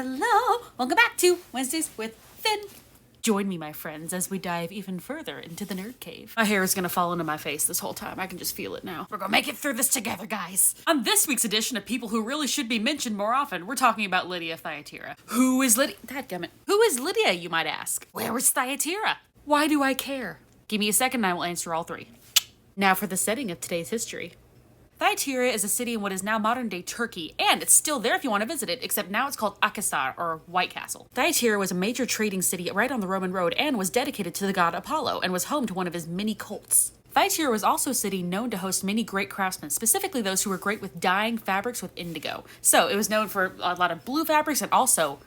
Hello, welcome back to Wednesdays with Finn. Join me, my friends, as we dive even further into the nerd cave. My hair is gonna fall into my face this whole time. I can just feel it now. We're gonna make it through this together, guys. On this week's edition of people who really should be mentioned more often, we're talking about Lydia Thyatira. Who is Lydia? Dadgummit. Who is Lydia, you might ask? Where was Thyatira? Why do I care? Give me a second and I will answer all three. Now for the setting of today's history. Thyatira is a city in what is now modern-day Turkey, and it's still there if you want to visit it, except now it's called Akhisar, or White Castle. Thyatira was a major trading city right on the Roman road and was dedicated to the god Apollo, and was home to one of his many cults. Thyatira was also a city known to host many great craftsmen, specifically those who were great with dyeing fabrics with indigo. So it was known for a lot of blue fabrics and also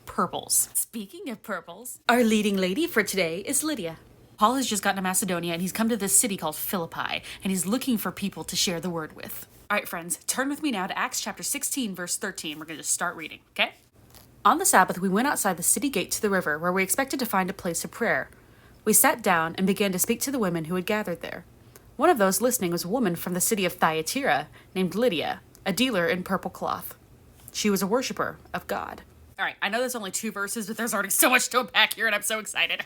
purples. Speaking of purples, our leading lady for today is Lydia. Paul has just gotten to Macedonia and he's come to this city called Philippi, and he's looking for people to share the word with. Alright friends, turn with me now to Acts chapter 16 verse 13. We're going to just start reading, okay? On the Sabbath we went outside the city gate to the river where we expected to find a place of prayer. We sat down and began to speak to the women who had gathered there. One of those listening was a woman from the city of Thyatira named Lydia, a dealer in purple cloth. She was a worshiper of God. Alright, I know there's only 2 verses, but there's already so much to unpack here and I'm so excited.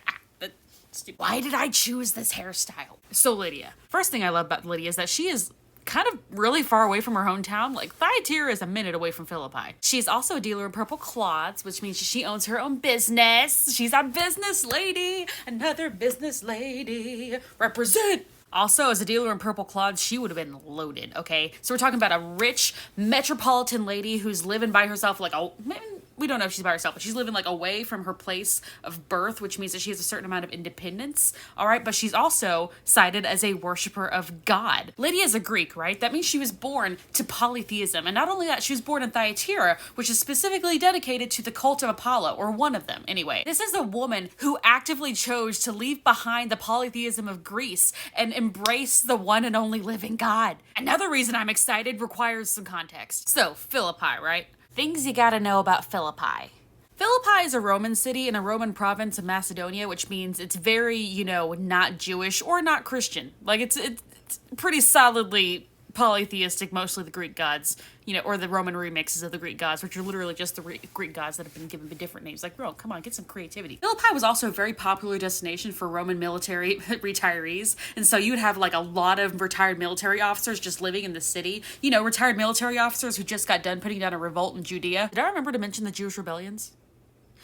Why did I choose this hairstyle? So Lydia. First thing I love about Lydia is that she is kind of really far away from her hometown. Like, Thyatira is a minute away from Philippi. She's also a dealer in purple cloths, which means she owns her own business. She's a business lady. Another business lady. Represent! Also, as a dealer in purple cloths, she would have been loaded, okay? So we're talking about a rich, metropolitan lady who's living by herself like, we don't know if she's by herself, but she's living like away from her place of birth, which means that she has a certain amount of independence, all right? But she's also cited as a worshiper of God. Lydia is a Greek, right? That means she was born to polytheism. And not only that, she was born in Thyatira, which is specifically dedicated to the cult of Apollo, or one of them, anyway. This is a woman who actively chose to leave behind the polytheism of Greece and embrace the one and only living God. Another reason I'm excited requires some context. So, Philippi, right? Things you gotta know about Philippi. Philippi is a Roman city in a Roman province of Macedonia, which means it's very, not Jewish or not Christian. Like, it's pretty solidly polytheistic, mostly the Greek gods, or the Roman remixes of the Greek gods, which are literally just the Greek gods that have been given different names. Like, bro, come on, get some creativity. Philippi was also a very popular destination for Roman military retirees, and so you would have like a lot of retired military officers just living in the city. Retired military officers who just got done putting down a revolt in Judea. Did I remember to mention the Jewish rebellions?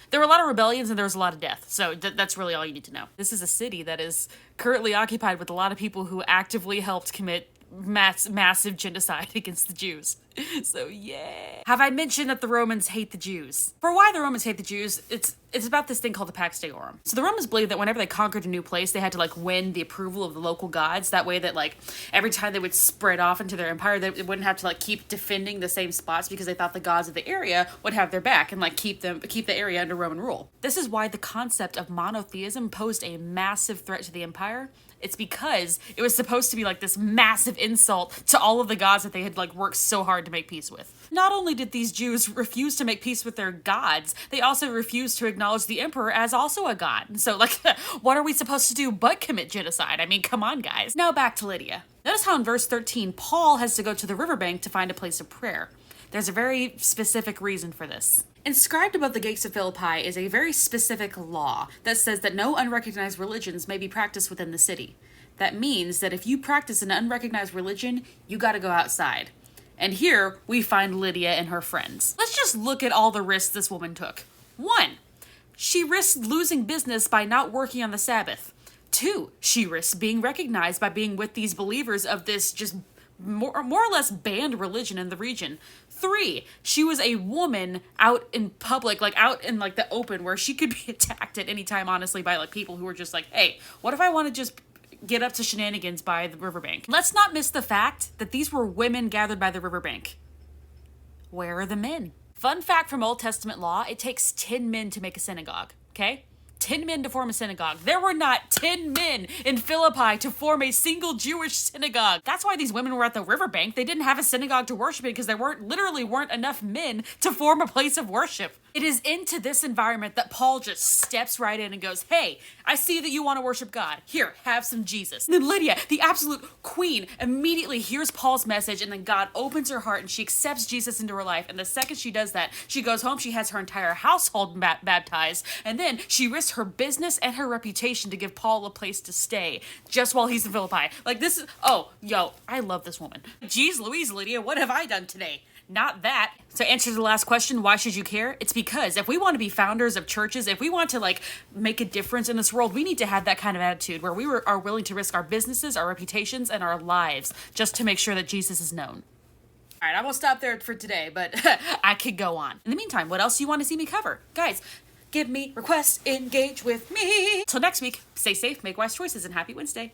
There were a lot of rebellions and there was a lot of death, so that's really all you need to know. This is a city that is currently occupied with a lot of people who actively helped commit massive genocide against the Jews. So yeah. Have I mentioned that the Romans hate the Jews? For why the Romans hate the Jews, it's about this thing called the Pax Deorum. So the Romans believed that whenever they conquered a new place, they had to win the approval of the local gods. That way that every time they would spread off into their empire, they wouldn't have to keep defending the same spots because they thought the gods of the area would have their back and keep the area under Roman rule. This is why the concept of monotheism posed a massive threat to the empire. It's because it was supposed to be this massive insult to all of the gods that they had worked so hard to make peace with. Not only did these Jews refuse to make peace with their gods, they also refused to acknowledge the emperor as also a god. And so what are we supposed to do but commit genocide? I mean, come on, guys. Now back to Lydia. Notice how in verse 13, Paul has to go to the riverbank to find a place of prayer. There's a very specific reason for this. Inscribed above the gates of Philippi is a very specific law that says that no unrecognized religions may be practiced within the city. That means that if you practice an unrecognized religion, you gotta go outside. And here, we find Lydia and her friends. Let's just look at all the risks this woman took. 1, she risked losing business by not working on the Sabbath. 2, she risked being recognized by being with these believers of this just more or less banned religion in the region. 3, she was a woman out in public, out in the open, where she could be attacked at any time, honestly, by people who were just hey, what if I want to just get up to shenanigans by the riverbank? Let's not miss the fact that these were women gathered by the riverbank. Where are the men? Fun fact from Old Testament law, it takes 10 men to make a synagogue, okay? 10 men to form a synagogue. There were not 10 men in Philippi to form a single Jewish synagogue. That's why these women were at the riverbank. They didn't have a synagogue to worship in because there weren't enough men to form a place of worship. It is into this environment that Paul just steps right in and goes, hey, I see that you want to worship God. Here, have some Jesus. And then Lydia, the absolute queen, immediately hears Paul's message, and then God opens her heart and she accepts Jesus into her life. And the second she does that, she goes home, she has her entire household baptized, and then she risks her business and her reputation to give Paul a place to stay just while he's in Philippi. Like, this is, oh, yo, I love this woman. Jeez Louise, Lydia, what have I done today? Not that. So answer to the last question, why should you care? It's because if we want to be founders of churches, if we want to like make a difference in this world, we need to have that kind of attitude where are willing to risk our businesses, our reputations, and our lives just to make sure that Jesus is known. All right, I won't stop there for today, but I could go on. In the meantime, what else do you want to see me cover? Guys, give me requests, engage with me. Till next week, stay safe, make wise choices, and happy Wednesday.